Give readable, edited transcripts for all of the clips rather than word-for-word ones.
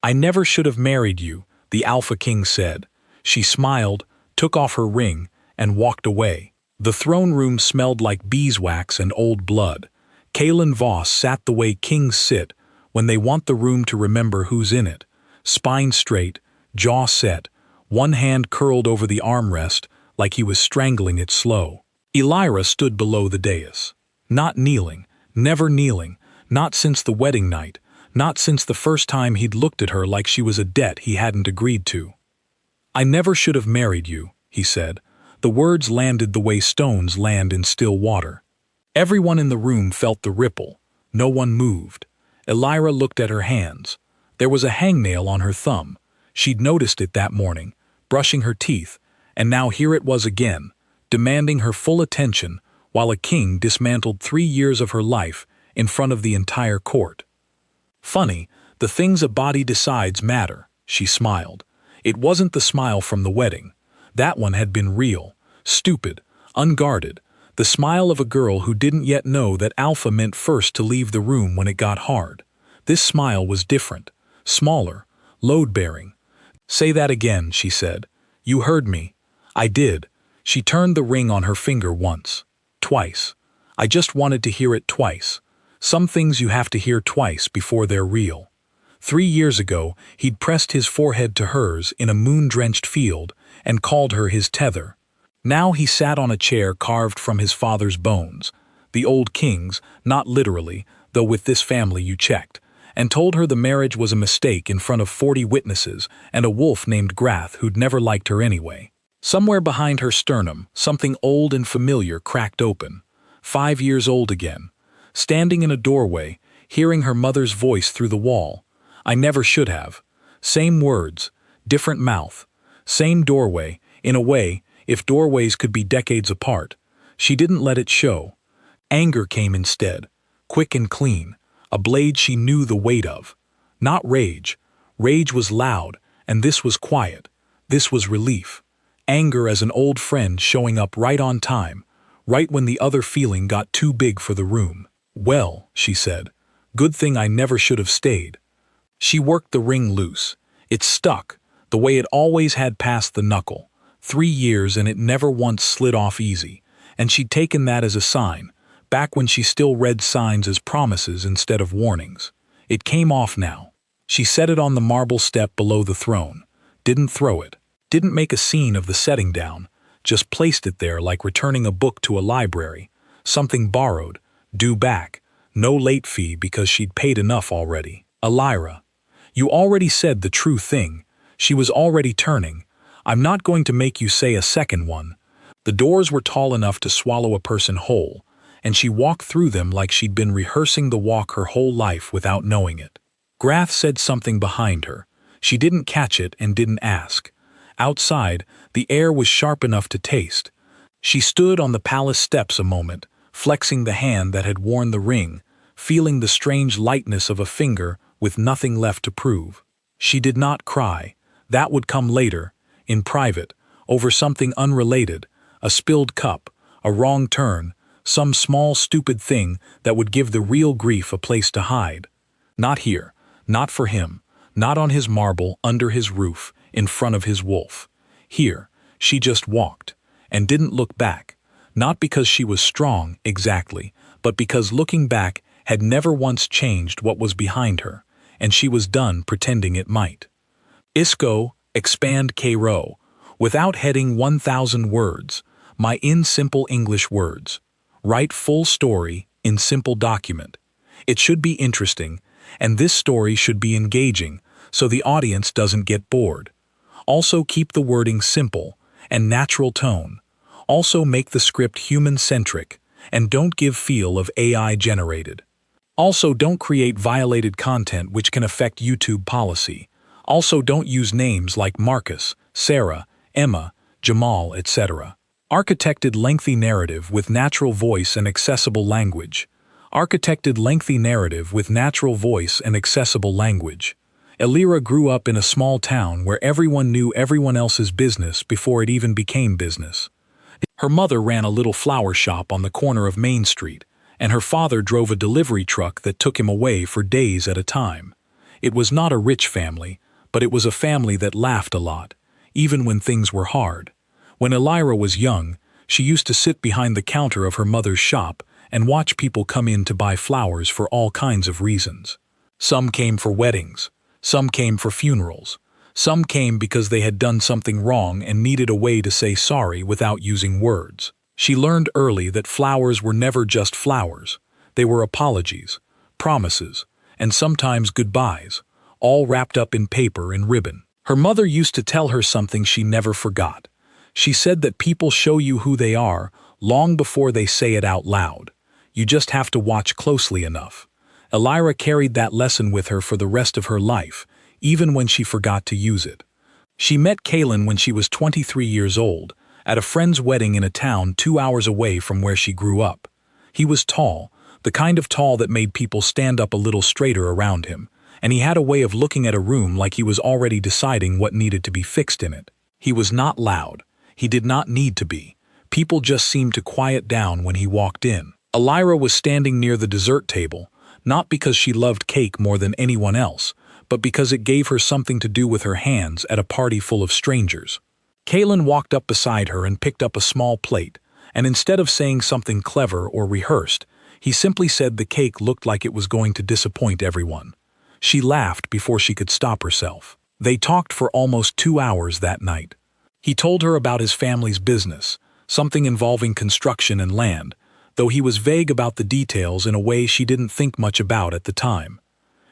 "I never should have married you," the Alpha King said. She smiled, took off her ring, and walked away. The throne room smelled like beeswax and old blood. Kalen Voss sat the way kings sit when they want the room to remember who's in it. Spine straight, jaw set, one hand curled over the armrest like he was strangling it slow. Elira stood below the dais. Not kneeling, never kneeling, not since the wedding night, not since the first time he'd looked at her like she was a debt he hadn't agreed to. "I never should have married you," he said. The words landed the way stones land in still water. Everyone in the room felt the ripple. No one moved. Elira looked at her hands. There was a hangnail on her thumb. She'd noticed it that morning, brushing her teeth, and now here it was again, demanding her full attention while a king dismantled 3 years of her life in front of the entire court. "Funny, the things a body decides matter," she smiled. It wasn't the smile from the wedding. That one had been real, stupid, unguarded, the smile of a girl who didn't yet know that Alpha meant first to leave the room when it got hard. This smile was different, smaller, load-bearing. "Say that again," she said. "You heard me." "I did." She turned the ring on her finger once, twice. "I just wanted to hear it twice. Some things you have to hear twice before they're real." 3 years ago, he'd pressed his forehead to hers in a moon-drenched field and called her his tether. Now he sat on a chair carved from his father's bones, the old king's, not literally, though with this family you checked, and told her the marriage was a mistake in front of 40 witnesses and a wolf named Grath who'd never liked her anyway. Somewhere behind her sternum, something old and familiar cracked open. 5 years old again. Standing in a doorway, hearing her mother's voice through the wall. "I never should have." Same words, different mouth. Same doorway, in a way, if doorways could be decades apart. She didn't let it show. Anger came instead, quick and clean, a blade she knew the weight of. Not rage. Rage was loud, and this was quiet. This was relief. Anger as an old friend showing up right on time, right when the other feeling got too big for the room. "Well," she said, "good thing I never should have stayed." She worked the ring loose. It stuck, the way it always had past the knuckle. 3 years and it never once slid off easy, and she'd taken that as a sign, back when she still read signs as promises instead of warnings. It came off now. She set it on the marble step below the throne. Didn't throw it. Didn't make a scene of the setting down. Just placed it there like returning a book to a library. Something borrowed, due back. No late fee because she'd paid enough already. "Elira, you already said the true thing." She was already turning. "I'm not going to make you say a second one." The doors were tall enough to swallow a person whole, and she walked through them like she'd been rehearsing the walk her whole life without knowing it. Grath said something behind her. She didn't catch it and didn't ask. Outside, the air was sharp enough to taste. She stood on the palace steps a moment, flexing the hand that had worn the ring, feeling the strange lightness of a finger with nothing left to prove. She did not cry. That would come later, in private, over something unrelated, a spilled cup, a wrong turn, some small stupid thing that would give the real grief a place to hide. Not here, not for him, not on his marble, under his roof, in front of his wolf. Here, she just walked, and didn't look back, not because she was strong, exactly, but because looking back had never once changed what was behind her, and she was done pretending it might. Isco, expand K-Row, without heading 1,000 words, my in simple English words. Write full story in simple document. It should be interesting, and this story should be engaging, so the audience doesn't get bored. Also keep the wording simple and natural tone. Also make the script human-centric, and don't give feel of AI-generated. Also don't create violated content which can affect YouTube policy. Also don't use names like Marcus, Sarah, Emma, Jamal, etc. Architected lengthy narrative with natural voice and accessible language. Architected lengthy narrative with natural voice and accessible language. Elira grew up in a small town where everyone knew everyone else's business before it even became business. Her mother ran a little flower shop on the corner of Main Street, and her father drove a delivery truck that took him away for days at a time. It was not a rich family, but it was a family that laughed a lot, even when things were hard. When Elira was young, she used to sit behind the counter of her mother's shop and watch people come in to buy flowers for all kinds of reasons. Some came for weddings, some came for funerals, some came because they had done something wrong and needed a way to say sorry without using words. She learned early that flowers were never just flowers. They were apologies, promises, and sometimes goodbyes, all wrapped up in paper and ribbon. Her mother used to tell her something she never forgot. She said that people show you who they are long before they say it out loud. You just have to watch closely enough. Elira carried that lesson with her for the rest of her life, even when she forgot to use it. She met Kaylin when she was 23 years old, at a friend's wedding in a town 2 hours away from where she grew up. He was tall, the kind of tall that made people stand up a little straighter around him, and he had a way of looking at a room like he was already deciding what needed to be fixed in it. He was not loud. He did not need to be. People just seemed to quiet down when he walked in. Elira was standing near the dessert table, not because she loved cake more than anyone else, but because it gave her something to do with her hands at a party full of strangers. Kaylin walked up beside her and picked up a small plate, and instead of saying something clever or rehearsed, he simply said the cake looked like it was going to disappoint everyone. She laughed before she could stop herself. They talked for almost 2 hours that night. He told her about his family's business, something involving construction and land, though he was vague about the details in a way she didn't think much about at the time.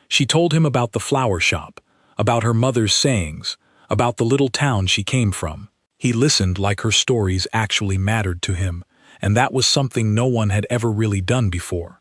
She told him about the flower shop, about her mother's sayings, about the little town she came from. He listened like her stories actually mattered to him, and that was something no one had ever really done before.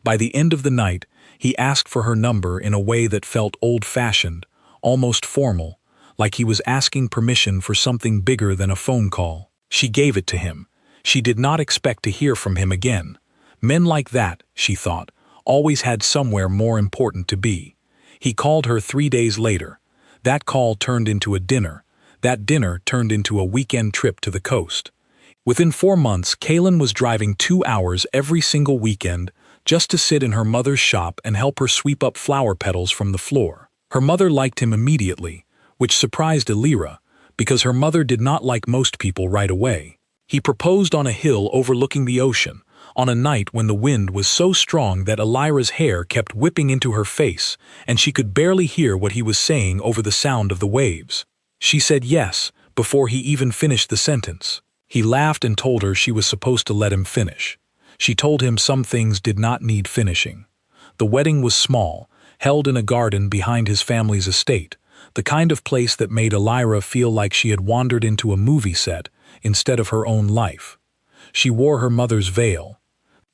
By the end of the night, he asked for her number in a way that felt old-fashioned, almost formal, like he was asking permission for something bigger than a phone call. She gave it to him. She did not expect to hear from him again. Men like that, she thought, always had somewhere more important to be. He called her 3 days later. That call turned into a dinner. That dinner turned into a weekend trip to the coast. Within 4 months, Kaylin was driving 2 hours every single weekend just to sit in her mother's shop and help her sweep up flower petals from the floor. Her mother liked him immediately, which surprised Elira, because her mother did not like most people right away. He proposed on a hill overlooking the ocean, on a night when the wind was so strong that Elira's hair kept whipping into her face, and she could barely hear what he was saying over the sound of the waves. She said yes, before he even finished the sentence. He laughed and told her she was supposed to let him finish. She told him some things did not need finishing. The wedding was small, held in a garden behind his family's estate, the kind of place that made Elira feel like she had wandered into a movie set instead of her own life. She wore her mother's veil.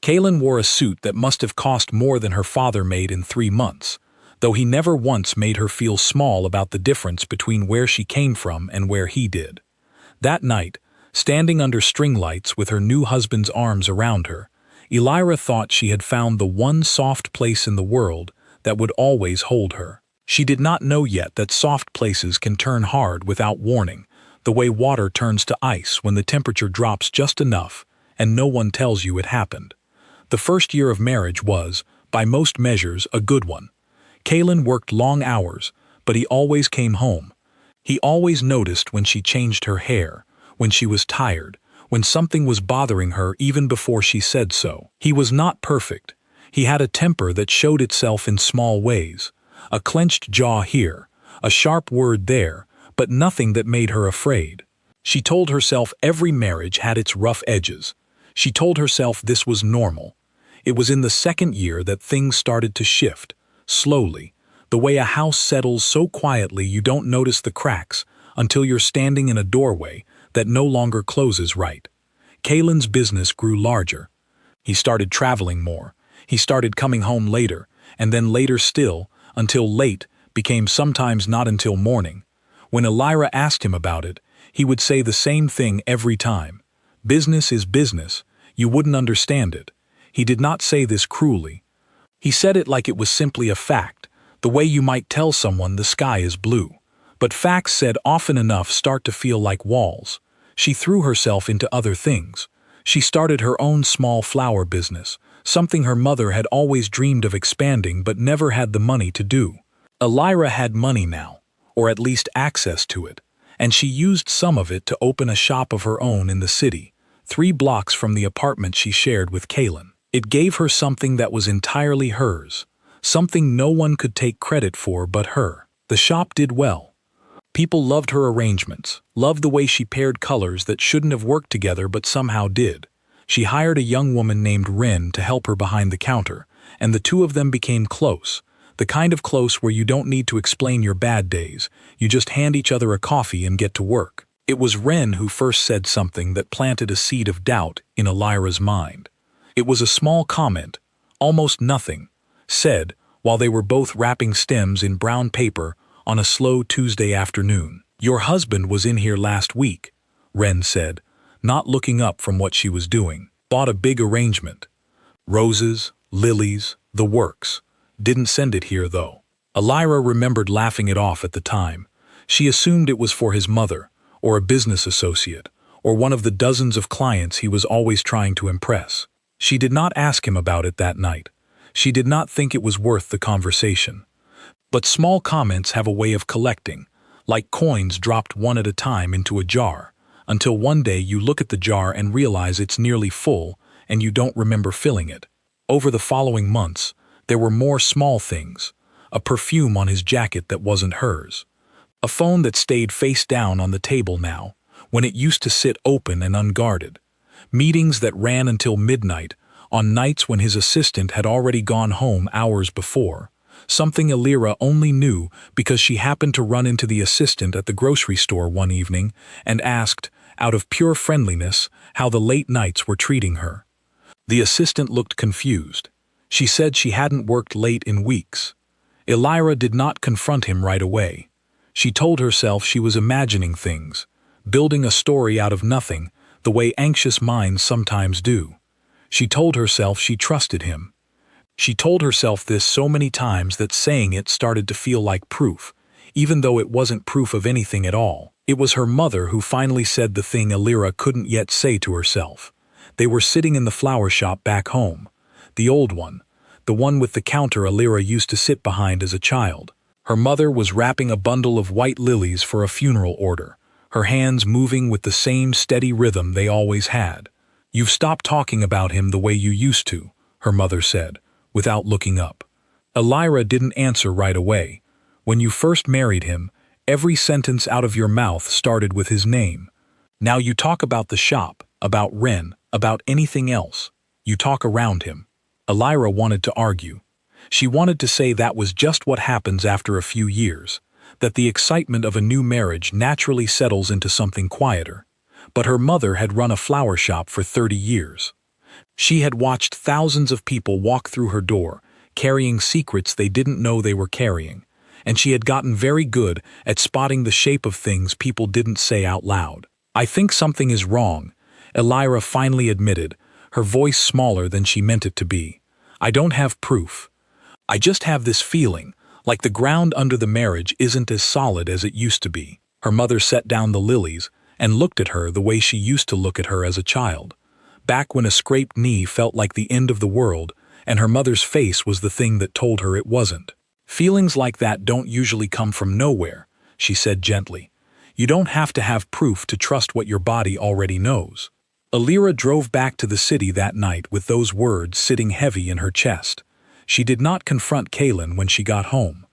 Kaylin wore a suit that must have cost more than her father made in 3 months, though he never once made her feel small about the difference between where she came from and where he did. That night, standing under string lights with her new husband's arms around her, Elira thought she had found the one soft place in the world that would always hold her. She did not know yet that soft places can turn hard without warning, the way water turns to ice when the temperature drops just enough and no one tells you it happened. The first year of marriage was, by most measures, a good one. Kaylin worked long hours, but he always came home. He always noticed when she changed her hair, when she was tired, when something was bothering her even before she said so. He was not perfect. He had a temper that showed itself in small ways. A clenched jaw here, a sharp word there, but nothing that made her afraid. She told herself every marriage had its rough edges. She told herself this was normal. It was in the second year that things started to shift, slowly, the way a house settles so quietly you don't notice the cracks until you're standing in a doorway that no longer closes right. Kaylin's business grew larger. He started traveling more. He started coming home later, and then later still, until late became sometimes not until morning. When Elira asked him about it, he would say the same thing every time. Business is business. You wouldn't understand it. He did not say this cruelly. He said it like it was simply a fact, the way you might tell someone the sky is blue. But facts said often enough start to feel like walls. She threw herself into other things. She started her own small flower business, something her mother had always dreamed of expanding but never had the money to do. Elira had money now, or at least access to it, and she used some of it to open a shop of her own in the city, 3 blocks from the apartment she shared with Kaylin. It gave her something that was entirely hers, something no one could take credit for but her. The shop did well. People loved her arrangements, loved the way she paired colors that shouldn't have worked together but somehow did. She hired a young woman named Ren to help her behind the counter, and the two of them became close, the kind of close where you don't need to explain your bad days, you just hand each other a coffee and get to work. It was Ren who first said something that planted a seed of doubt in Elira's mind. It was a small comment, almost nothing, said while they were both wrapping stems in brown paper on a slow Tuesday afternoon. "Your husband was in here last week," Ren said, not looking up from what she was doing. "Bought a big arrangement. Roses, lilies, the works. Didn't send it here, though." Elira remembered laughing it off at the time. She assumed it was for his mother, or a business associate, or one of the dozens of clients he was always trying to impress. She did not ask him about it that night. She did not think it was worth the conversation. But small comments have a way of collecting, like coins dropped one at a time into a jar, until one day you look at the jar and realize it's nearly full and you don't remember filling it. Over the following months, there were more small things. A perfume on his jacket that wasn't hers. A phone that stayed face down on the table now, when it used to sit open and unguarded. Meetings that ran until midnight, on nights when his assistant had already gone home hours before. Something Elira only knew because she happened to run into the assistant at the grocery store one evening and asked, out of pure friendliness, how the late nights were treating her. The assistant looked confused. She said she hadn't worked late in weeks. Elira did not confront him right away. She told herself she was imagining things, building a story out of nothing, the way anxious minds sometimes do. She told herself she trusted him. She told herself this so many times that saying it started to feel like proof, even though it wasn't proof of anything at all. It was her mother who finally said the thing Elira couldn't yet say to herself. They were sitting in the flower shop back home. The old one, the one with the counter Elira used to sit behind as a child. Her mother was wrapping a bundle of white lilies for a funeral order, her hands moving with the same steady rhythm they always had. "You've stopped talking about him the way you used to," her mother said, without looking up. Elira didn't answer right away. "When you first married him, every sentence out of your mouth started with his name. Now you talk about the shop, about Ren, about anything else. You talk around him." Elira wanted to argue. She wanted to say that was just what happens after a few years, that the excitement of a new marriage naturally settles into something quieter. But her mother had run a flower shop for 30 years. She had watched thousands of people walk through her door, carrying secrets they didn't know they were carrying, and she had gotten very good at spotting the shape of things people didn't say out loud. "I think something is wrong," Elira finally admitted, her voice smaller than she meant it to be. "I don't have proof. I just have this feeling, like the ground under the marriage isn't as solid as it used to be." Her mother set down the lilies and looked at her the way she used to look at her as a child, back when a scraped knee felt like the end of the world, and her mother's face was the thing that told her it wasn't. "Feelings like that don't usually come from nowhere," she said gently. "You don't have to have proof to trust what your body already knows." Elira drove back to the city that night with those words sitting heavy in her chest. She did not confront Kaylin when she got home.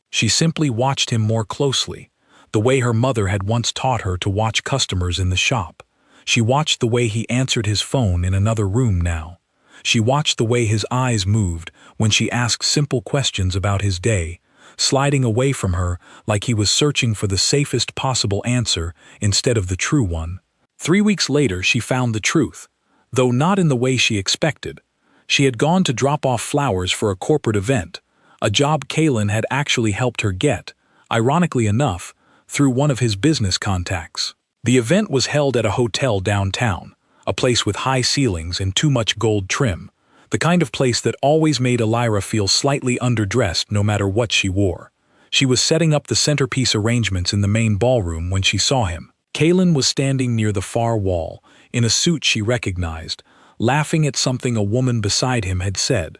She simply watched him more closely, the way her mother had once taught her to watch customers in the shop. She watched the way he answered his phone in another room now. She watched the way his eyes moved when she asked simple questions about his day, sliding away from her like he was searching for the safest possible answer instead of the true one. 3 weeks later she found the truth, though not in the way she expected. She had gone to drop off flowers for a corporate event, a job Kaylin had actually helped her get, ironically enough, through one of his business contacts. The event was held at a hotel downtown, a place with high ceilings and too much gold trim, the kind of place that always made Elira feel slightly underdressed no matter what she wore. She was setting up the centerpiece arrangements in the main ballroom when she saw him. Kaylin was standing near the far wall, in a suit she recognized, laughing at something a woman beside him had said.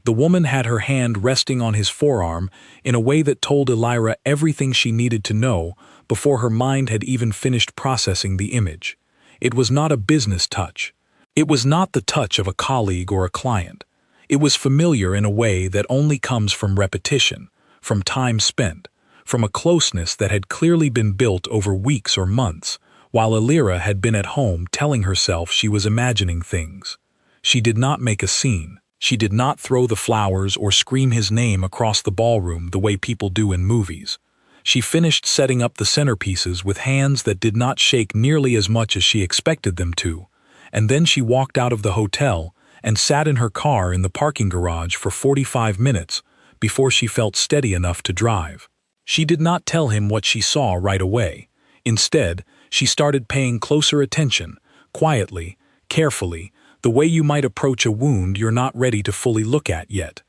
The woman had her hand resting on his forearm in a way that told Elira everything she needed to know before her mind had even finished processing the image. It was not a business touch. It was not the touch of a colleague or a client. It was familiar in a way that only comes from repetition, from time spent, from a closeness that had clearly been built over weeks or months, while Elira had been at home telling herself she was imagining things. She did not make a scene. She did not throw the flowers or scream his name across the ballroom the way people do in movies. She finished setting up the centerpieces with hands that did not shake nearly as much as she expected them to, and then she walked out of the hotel and sat in her car in the parking garage for 45 minutes before she felt steady enough to drive. She did not tell him what she saw right away. Instead, she started paying closer attention, quietly, carefully, the way you might approach a wound you're not ready to fully look at yet.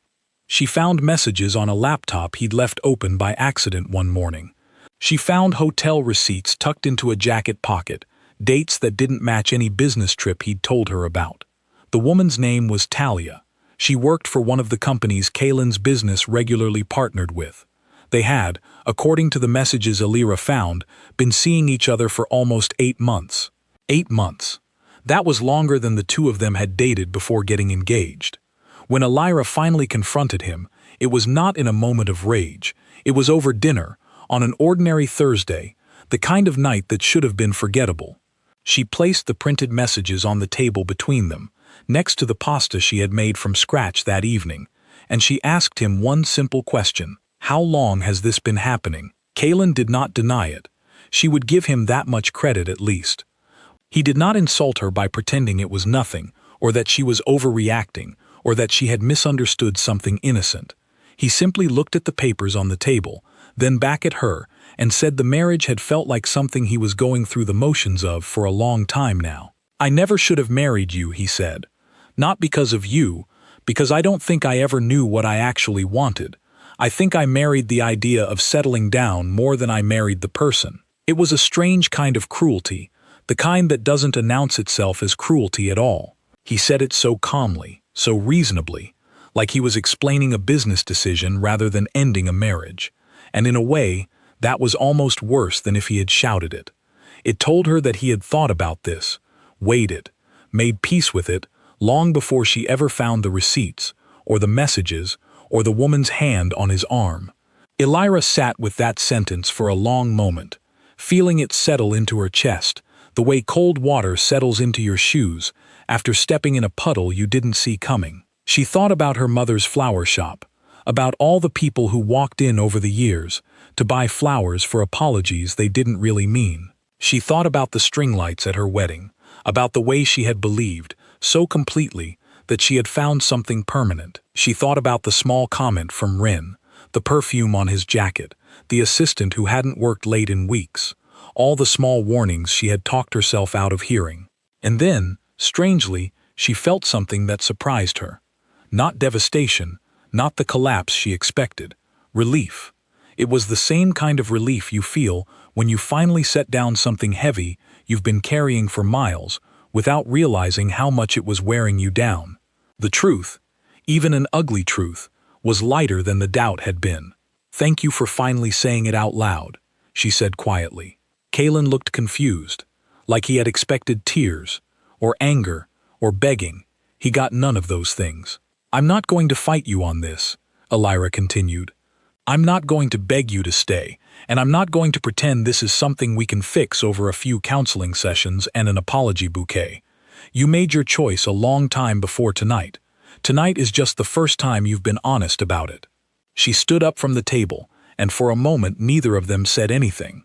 She found messages on a laptop he'd left open by accident one morning. She found hotel receipts tucked into a jacket pocket, dates that didn't match any business trip he'd told her about. The woman's name was Talia. She worked for one of the companies Kaylin's business regularly partnered with. They had, according to the messages Elira found, been seeing each other for almost 8 months. 8 months. That was longer than the two of them had dated before getting engaged. When Elira finally confronted him, it was not in a moment of rage. It was over dinner, on an ordinary Thursday, the kind of night that should have been forgettable. She placed the printed messages on the table between them, next to the pasta she had made from scratch that evening, and she asked him one simple question: how long has this been happening? Kaylin did not deny it. She would give him that much credit at least. He did not insult her by pretending it was nothing, or that she was overreacting, or that she had misunderstood something innocent. He simply looked at the papers on the table, then back at her, and said the marriage had felt like something he was going through the motions of for a long time now. "I never should have married you," he said. "Not because of you, because I don't think I ever knew what I actually wanted. I think I married the idea of settling down more than I married the person. It was a strange kind of cruelty, the kind that doesn't announce itself as cruelty at all." He said it so calmly, so reasonably, like he was explaining a business decision rather than ending a marriage. And in a way, that was almost worse than if he had shouted it. It told her that he had thought about this, weighed it, made peace with it, long before she ever found the receipts, or the messages, or the woman's hand on his arm. Elira sat with that sentence for a long moment, feeling it settle into her chest, the way cold water settles into your shoes after stepping in a puddle you didn't see coming. She thought about her mother's flower shop, about all the people who walked in over the years to buy flowers for apologies they didn't really mean. She thought about the string lights at her wedding, about the way she had believed, so completely, that she had found something permanent. She thought about the small comment from Rin, the perfume on his jacket, the assistant who hadn't worked late in weeks, all the small warnings she had talked herself out of hearing. And then, strangely, she felt something that surprised her. Not devastation, not the collapse she expected. Relief. It was the same kind of relief you feel when you finally set down something heavy you've been carrying for miles without realizing how much it was wearing you down. The truth, even an ugly truth, was lighter than the doubt had been. "Thank you for finally saying it out loud," she said quietly. Kaylin looked confused, like he had expected tears, or anger, or begging. He got none of those things. "I'm not going to fight you on this," Elira continued. "I'm not going to beg you to stay, and I'm not going to pretend this is something we can fix over a few counseling sessions and an apology bouquet. You made your choice a long time before tonight. Tonight is just the first time you've been honest about it." She stood up from the table, and for a moment neither of them said anything.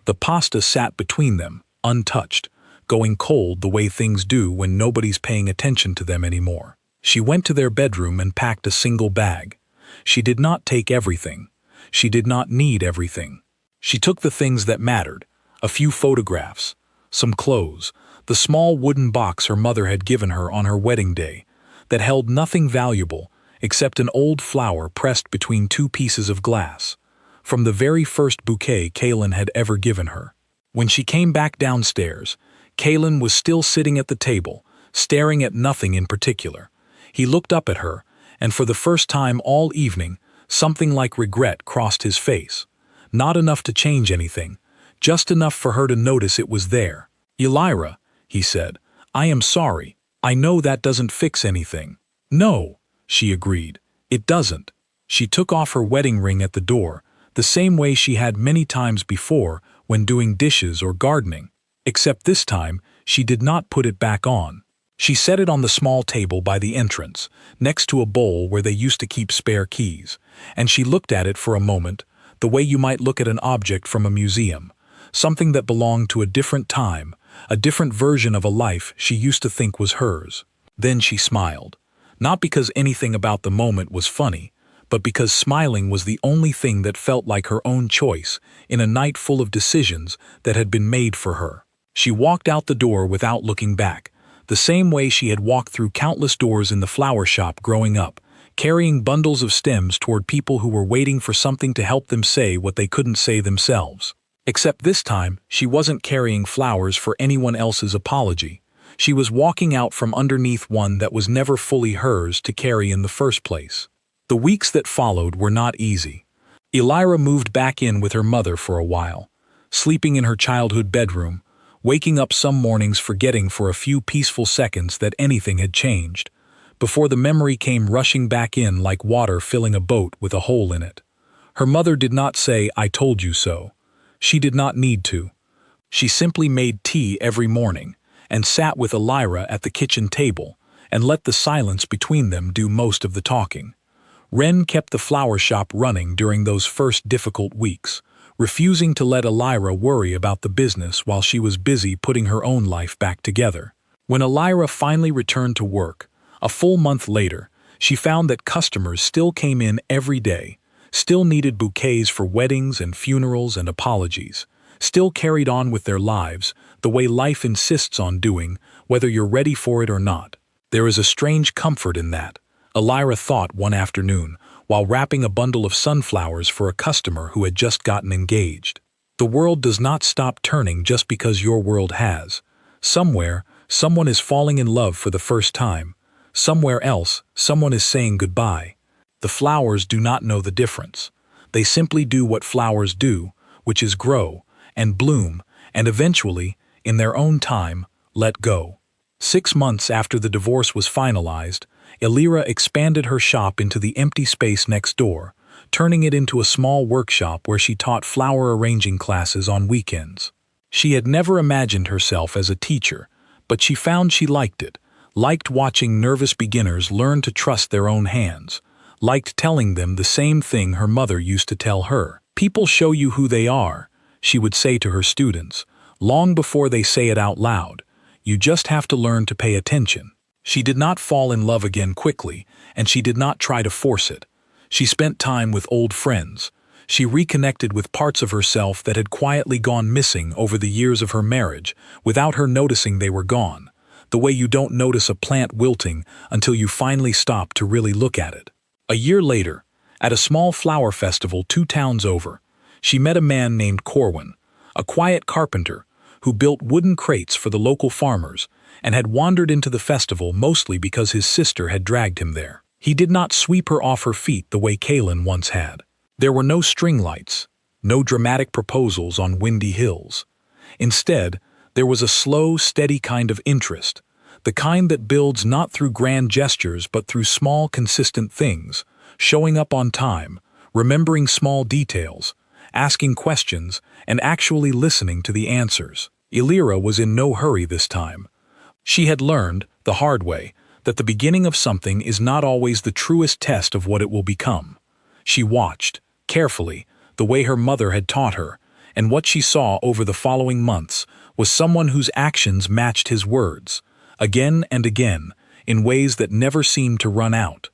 The pasta sat between them, untouched, going cold the way things do when nobody's paying attention to them anymore. She went to their bedroom and packed a single bag. She did not take everything. She did not need everything. She took the things that mattered, a few photographs, some clothes, the small wooden box her mother had given her on her wedding day, that held nothing valuable except an old flower pressed between two pieces of glass, from the very first bouquet Kaylin had ever given her. When she came back downstairs, Kaylin was still sitting at the table, staring at nothing in particular. He looked up at her, and for the first time all evening, something like regret crossed his face. Not enough to change anything, just enough for her to notice it was there. "Elira," he said, "I am sorry. I know that doesn't fix anything." "No," she agreed, "it doesn't." She took off her wedding ring at the door, the same way she had many times before when doing dishes or gardening. Except this time, she did not put it back on. She set it on the small table by the entrance, next to a bowl where they used to keep spare keys, and she looked at it for a moment, the way you might look at an object from a museum, something that belonged to a different time, a different version of a life she used to think was hers. Then she smiled, not because anything about the moment was funny, but because smiling was the only thing that felt like her own choice in a night full of decisions that had been made for her. She walked out the door without looking back, the same way she had walked through countless doors in the flower shop growing up, carrying bundles of stems toward people who were waiting for something to help them say what they couldn't say themselves. Except this time, she wasn't carrying flowers for anyone else's apology. She was walking out from underneath one that was never fully hers to carry in the first place. The weeks that followed were not easy. Elira moved back in with her mother for a while, sleeping in her childhood bedroom, waking up some mornings forgetting for a few peaceful seconds that anything had changed, before the memory came rushing back in like water filling a boat with a hole in it. Her mother did not say, "I told you so." She did not need to. She simply made tea every morning and sat with Elira at the kitchen table and let the silence between them do most of the talking. Wren kept the flower shop running during those first difficult weeks, refusing to let Elira worry about the business while she was busy putting her own life back together. When Elira finally returned to work, a full month later, she found that customers still came in every day, still needed bouquets for weddings and funerals and apologies, still carried on with their lives the way life insists on doing, whether you're ready for it or not. There is a strange comfort in that, Elira thought one afternoon, while wrapping a bundle of sunflowers for a customer who had just gotten engaged. The world does not stop turning just because your world has. Somewhere, someone is falling in love for the first time. Somewhere else, someone is saying goodbye. The flowers do not know the difference. They simply do what flowers do, which is grow and bloom and eventually, in their own time, let go. 6 months after the divorce was finalized, Elira expanded her shop into the empty space next door, turning it into a small workshop where she taught flower arranging classes on weekends. She had never imagined herself as a teacher, but she found she liked it, liked watching nervous beginners learn to trust their own hands, liked telling them the same thing her mother used to tell her. "People show you who they are," she would say to her students, long before they say it out loud. "You just have to learn to pay attention." She did not fall in love again quickly, and she did not try to force it. She spent time with old friends. She reconnected with parts of herself that had quietly gone missing over the years of her marriage, without her noticing they were gone, the way you don't notice a plant wilting until you finally stop to really look at it. A year later, at a small flower festival 2 towns over, she met a man named Corwin, a quiet carpenter who built wooden crates for the local farmers and had wandered into the festival mostly because his sister had dragged him there. He did not sweep her off her feet the way Kaylin once had. There were no string lights, no dramatic proposals on windy hills. Instead, there was a slow, steady kind of interest, the kind that builds not through grand gestures but through small, consistent things, showing up on time, remembering small details, asking questions, and actually listening to the answers. Elira was in no hurry this time. She had learned, the hard way, that the beginning of something is not always the truest test of what it will become. She watched, carefully, the way her mother had taught her, and what she saw over the following months was someone whose actions matched his words, again and again, in ways that never seemed to run out.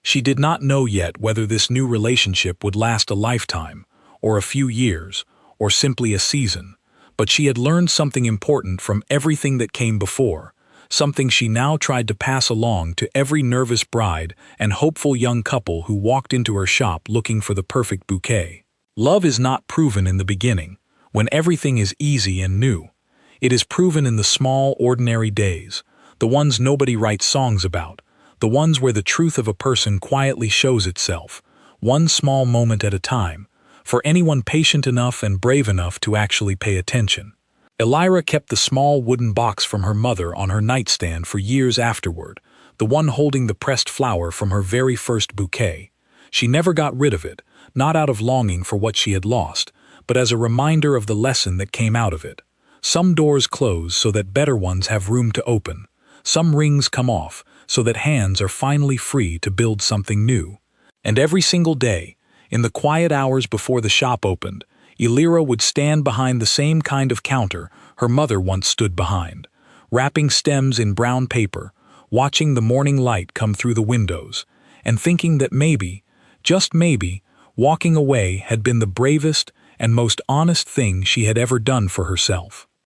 She did not know yet whether this new relationship would last a lifetime, or a few years, or simply a season, but she had learned something important from everything that came before, something she now tried to pass along to every nervous bride and hopeful young couple who walked into her shop looking for the perfect bouquet. Love is not proven in the beginning, when everything is easy and new. It is proven in the small, ordinary days, the ones nobody writes songs about, the ones where the truth of a person quietly shows itself, one small moment at a time, for anyone patient enough and brave enough to actually pay attention. Elira kept the small wooden box from her mother on her nightstand for years afterward, the one holding the pressed flower from her very first bouquet. She never got rid of it, not out of longing for what she had lost, but as a reminder of the lesson that came out of it. Some doors close so that better ones have room to open. Some rings come off so that hands are finally free to build something new. And every single day, in the quiet hours before the shop opened, Elira would stand behind the same kind of counter her mother once stood behind, wrapping stems in brown paper, watching the morning light come through the windows, and thinking that maybe, just maybe, walking away had been the bravest and most honest thing she had ever done for herself.